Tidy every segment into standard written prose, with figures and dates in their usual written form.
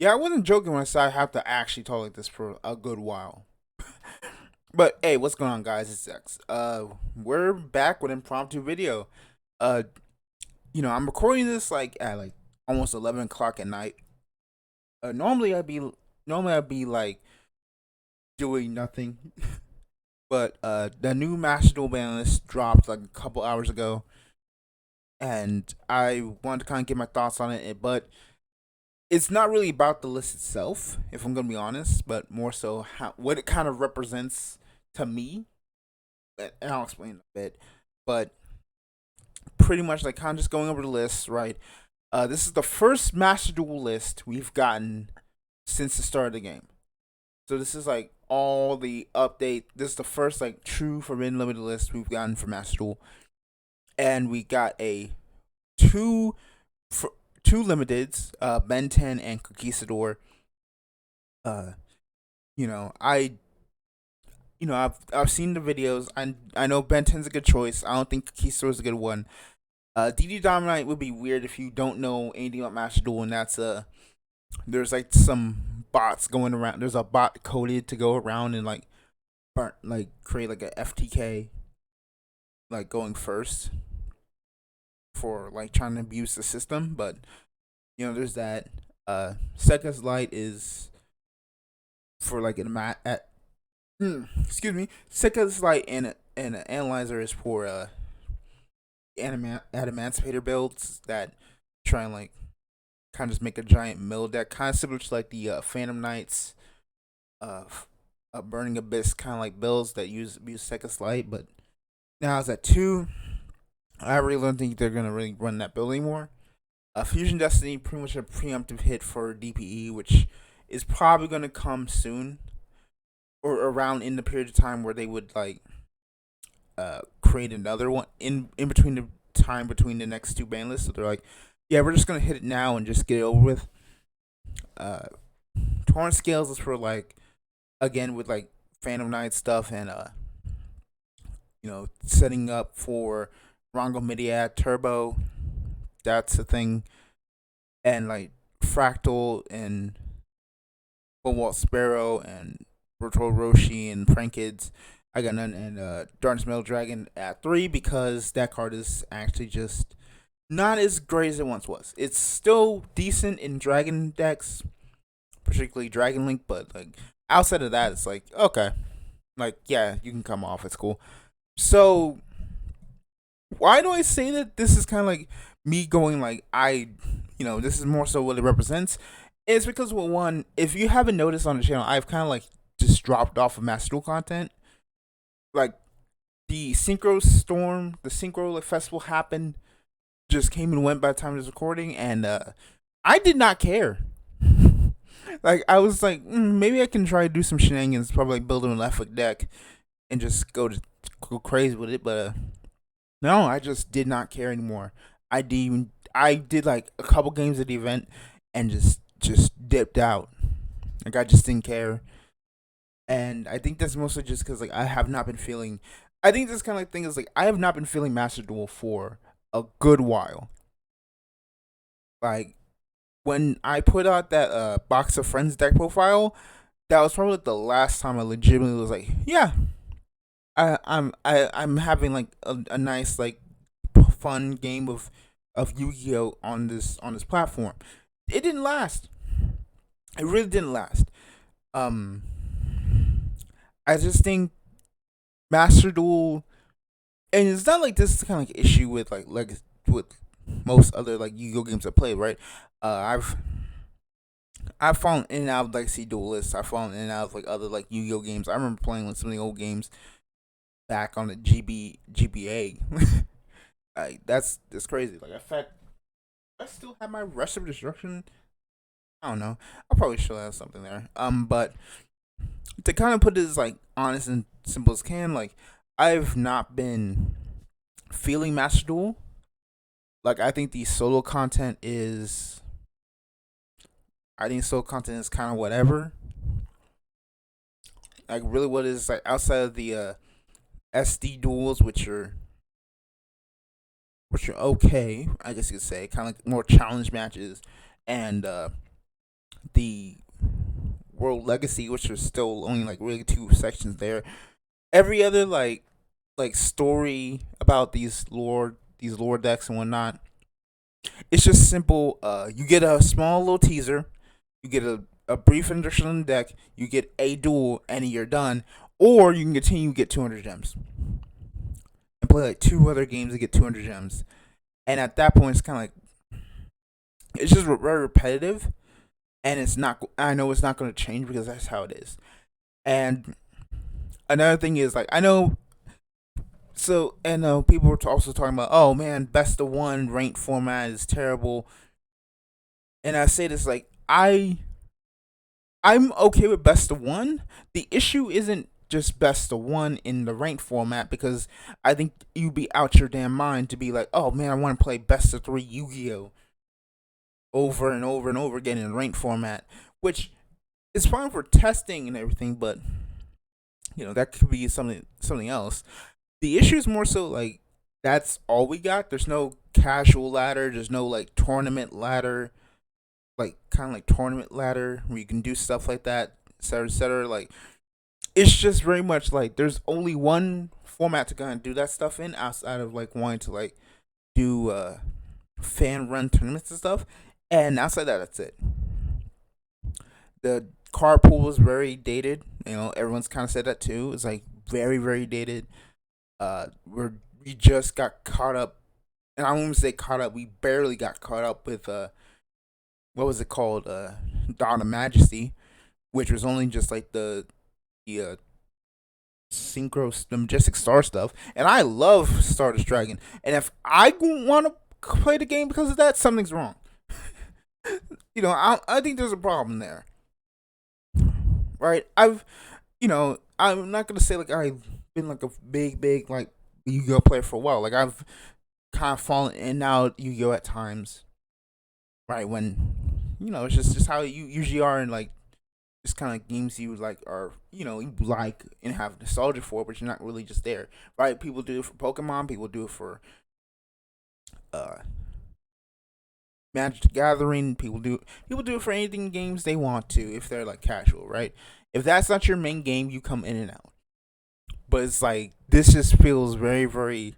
Yeah, I wasn't joking when I said I have to actually talk like this for a good while. But hey, what's going on, guys? It's X. We're back with impromptu video. Uh, I'm recording this like at like almost 11 o'clock at night. Uh, normally I'd be normally I'd be like doing nothing, but the new Master Duel Banlist dropped like a couple hours ago, and I wanted to kind of get my thoughts on it. But it's not really about the list itself, if I'm gonna be honest, but more so how what it kind of represents to me, and I'll explain a bit. But pretty much like kind of just going over the list, right? This is the first Master Duel list we've gotten since the start of the game. So this is like all the update. This is the first like true Forbidden Limited list we've gotten for Master Duel, and we got a two for two limiteds, Ben 10 and Conquistador. Uh, I I've seen the videos. I know Ben 10's a good choice. I don't think Conquistador is a good one. DD Dominite would be weird if you don't know anything about Master Duel, and that's there's like some bots going around. There's a bot coded to go around and like create like a FTK like going first for like trying to abuse the system. But there's that. Seconds Light is for like an at excuse me. Seconds Light and an analyzer is for adamantipator builds that try and like kind of just make a giant mill deck, kind of similar to like the Phantom Knights, uh, Burning Abyss kind of like builds that use Second Light. But now it's at two. I really don't think they're gonna really run that build anymore. Fusion Destiny pretty much a preemptive hit for DPE, which is probably gonna come soon or around in the period of time where they would like create another one in between the time between the next two ban lists. So they're like, yeah, we're just gonna hit it now and just get it over with. Uh, Torrent Scales is for like again with like Phantom Knight stuff and setting up for Rongo Midiad Turbo. That's the thing, and like Fractal and Cobalt Sparrow and Virtual Roshi and Prankids. I got none, and Darkness Metal Dragon at three because that card is actually just not as great as it once was. It's still decent in Dragon decks, particularly Dragon Link, but like outside of that, it's like okay, like yeah, you can come off. It's cool. So why do I say that this is kind of like me going like this is more so what it represents? It's because well, one, if you haven't noticed on the channel, I've kind of like just dropped off of Master Duel content. Like the Synchro Storm, the Synchro like, festival happened, just came and went by the time of this recording, and I did not care. Like I was like, maybe I can try to do some shenanigans, probably like build a left deck and just go crazy with it. But no, I just did not care anymore. I did like a couple games at the event and just dipped out. Like I just didn't care, and I think that's mostly just because like I have not been feeling. I think this kind of like thing is like I have not been feeling Master Duel for a good while. Like when I put out that box of friends deck profile, that was probably like, the last time I legitimately was like, yeah, I'm having like a nice like fun game of Yu-Gi-Oh on this platform. It didn't last. It really didn't last. Um, I just think Master Duel, and it's not like this is kind of like issue with with most other like Yu-Gi-Oh games I play, right? I've fallen in and out of Legacy Duelists. I've fallen in and out of like other like Yu-Gi-Oh games. I remember playing like some of the old games back on the GBA. Like that's crazy. Like in fact, I still have my Rest of Destruction. I don't know. I probably should have something there. But to kind of put it as like honest and simple as can, like I've not been feeling Master Duel. Like I think solo content is kind of whatever. Like really, what is like outside of the SD duels, which are okay, I guess you could say, kind of like more challenge matches, and the World Legacy, which was still only like really two sections there. Every other like story about these lore decks and whatnot, it's just simple. You get a small little teaser, you get a brief introduction on the deck, you get a duel, and you're done. Or you can continue to get 200 gems and play like two other games to get 200 gems. And at that point, it's kind of like it's just very repetitive, and it's not. I know it's not going to change because that's how it is. And another thing is like I know. So and people were also talking about, oh man, best of one ranked format is terrible. And I say this like I'm okay with best of one. The issue isn't just best of one in the ranked format because I think you'd be out your damn mind to be like, oh man, I want to play best of three Yu-Gi-Oh over and over and over again in the ranked format, which is fine for testing and everything, but that could be something else. The issue is more so like that's all we got. There's no casual ladder. There's no like tournament ladder, like kind of like tournament ladder where you can do stuff like that, etc., etc. Like it's just very much like there's only one format to kind of do that stuff in outside of like wanting to like do fan run tournaments and stuff. And outside that, that's it. The card pool is very dated. Everyone's kind of said that too. It's like very very dated. We just got caught up, and I won't even say caught up. We barely got caught up with what was it called, Dawn of Majesty, which was only just like the synchro the majestic star stuff, and I love Stardust Dragon. And if I want to play the game because of that, something's wrong. I think there's a problem there, right? I'm not gonna say like I've been like a big like Yu-Gi-Oh player for a while. Like I've kind of fallen in and out Yu-Gi-Oh at times, right? When it's just how you usually are in like this kind of games you like are you like and have nostalgia for, but you're not really just there, right? People do it for Pokemon. People do it for uh Magic the Gathering. People do it for anything games they want to if they're like casual, right? If that's not your main game, you come in and out. But it's like this just feels very very.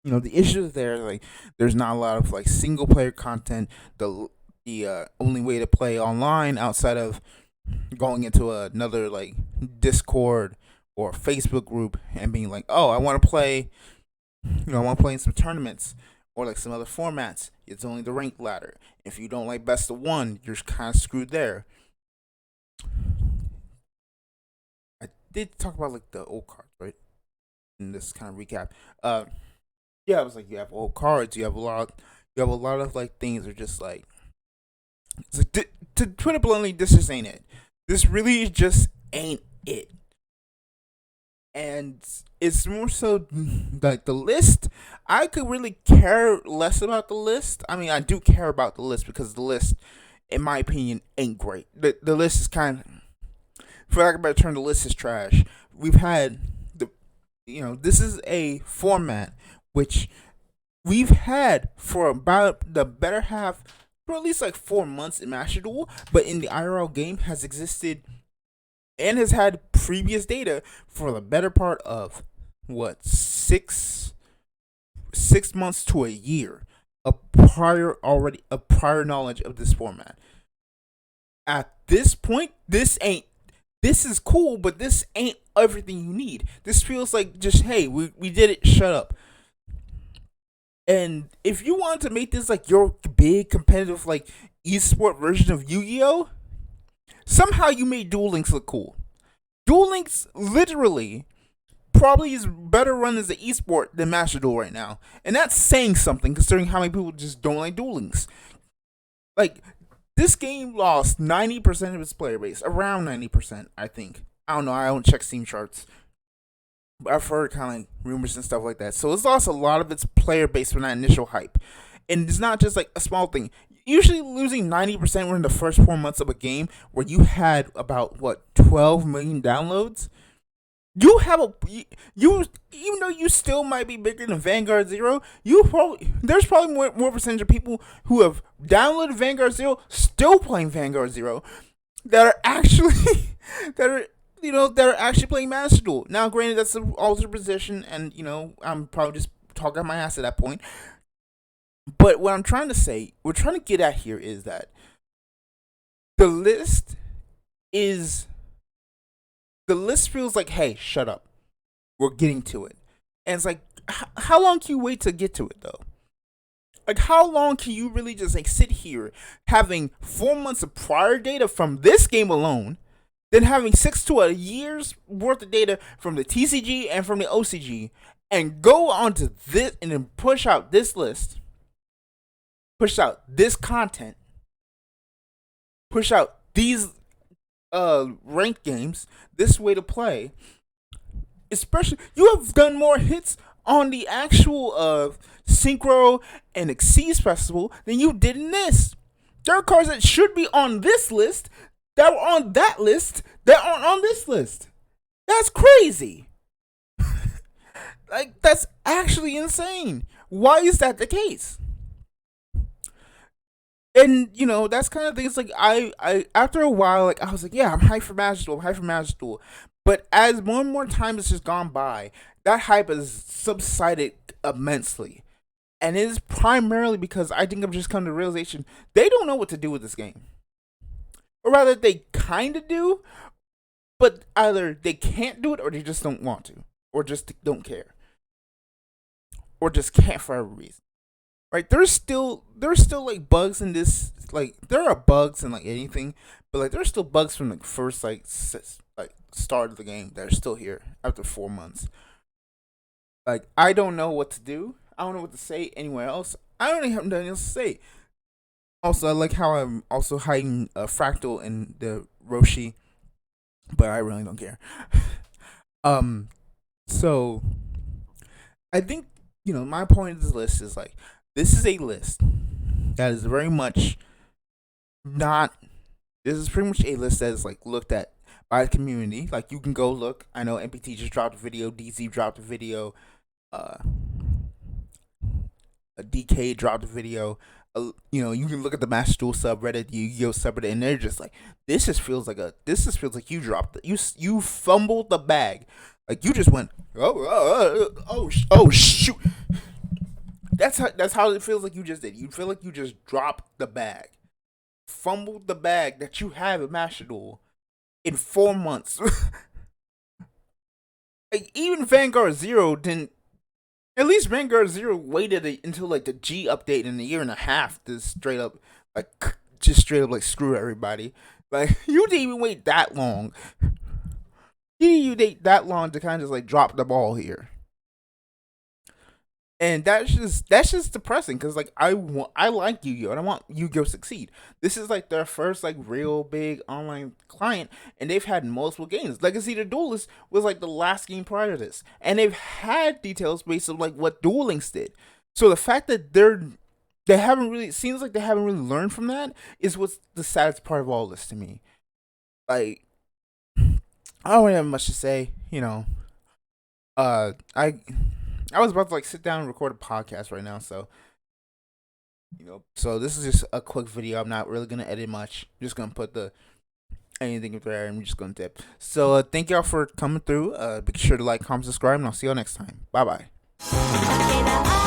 The issues there like there's not a lot of like single player content. The only way to play online outside of going into another like Discord or Facebook group and being like, oh, I want to play, I want to play in some tournaments or like some other formats. It's only the ranked ladder. If you don't like best of one, you're kind of screwed there. I did talk about like the old cards, right? In this kind of recap. Yeah, I was like, you have old cards. You have a lot of like things that are just like to put it bluntly, this just ain't it. This really just ain't it. And it's more so like the list. I could really care less about the list. I mean, I do care about the list because the list, in my opinion, ain't great. The list is kind of, for lack of a better term, the list is trash. We've had this is a format which we've had for about the better half for at least like 4 months in Master Duel, but in the IRL game has existed and has had previous data for the better part of what 6 months to a year a prior knowledge of this format. At this point, this is cool, but this ain't everything you need. This feels like just hey, we did it, shut up. And if you want to make this like your big competitive like esport version of Yu-Gi-Oh, somehow you made Duel Links look cool. Duel Links literally probably is better run as an esport than Master Duel right now. And that's saying something considering how many people just don't like Duel Links. Like, this game lost 90% of its player base. Around 90%, I think. I don't know, I don't check Steam charts. But I've heard kind of like rumors and stuff like that. So it's lost a lot of its player base from that initial hype. And it's not just like a small thing. Usually losing 90% within the first 4 months of a game where you had about, 12 million downloads? You have you even though you still might be bigger than Vanguard Zero, there's probably more percentage of people who have downloaded Vanguard Zero still playing Vanguard Zero that are actually that are that are actually playing Master Duel. Now, granted, that's an altered position, and I'm probably just talking my ass at that point. But what I'm trying to say, we're trying to get at here is that the list is the list feels like, hey, shut up, we're getting to it, and it's like, how long can you wait to get to it though? Like, how long can you really just like sit here having 4 months of prior data from this game alone, then having 6 to a year's worth of data from the TCG and from the OCG, and go on to this and then push out this list, push out this content, push out these ranked games, this way to play. Especially, you have done more hits on the actual Synchro and Exceeds Festival than you did in this. There are cards that should be on this list that were on that list that aren't on this list. That's crazy. Like, that's actually insane. Why is that the case? And that's kind of things like I after a while, like, I was like, yeah, I'm hyped for Magic Duel, but as more and more time has just gone by, that hype has subsided immensely, and it is primarily because I think I've just come to the realization they don't know what to do with this game, or rather, they kind of do, but either they can't do it, or they just don't want to, or just don't care, or just can't for every reason. Right, there's still like bugs in this, like there are bugs in like anything, but like there's still bugs from the first like start of the game that are still here after 4 months. Like, I don't know what to do, I don't know what to say anywhere else, I don't even have nothing else to say. Also, I like how I'm also hiding a Fractal in the Roshi, but I really don't care. So I think my point of this list is like, this is a list that is very much not. This is pretty much a list that is like looked at by the community. Like, you can go look. I know MPT just dropped a video. DZ dropped a video. A DK dropped a video. You can look at the Master Duel subreddit, Yu-Gi-Oh subreddit, and they're just like, this just feels like you dropped it. You fumbled the bag. Like, you just went, oh shoot. That's how it feels like you just did. You feel like you just dropped the bag, fumbled the bag that you have at Master Duel in 4 months. Like, even Vanguard Zero didn't. At least Vanguard Zero waited until like the G update in a year and a half to straight up like screw everybody. Like, you didn't even wait that long. You didn't wait that long to kind of just like drop the ball here. And that's just depressing, because like I like Yu-Gi-Oh and I want Yu-Gi-Oh to succeed. This is like their first like real big online client, and they've had multiple games. Legacy the Duelist was like the last game prior to this, and they've had details based on like what Duel Links did. So the fact that they haven't really, it seems like they haven't really learned from that, is what's the saddest part of all this to me. Like, I don't really have much to say. I was about to like sit down and record a podcast right now, so so this is just a quick video. I'm not really gonna edit much. I'm just gonna put anything in there, and I'm just gonna dip. So thank y'all for coming through. Be sure to like, comment, subscribe, and I'll see y'all next time. Bye bye.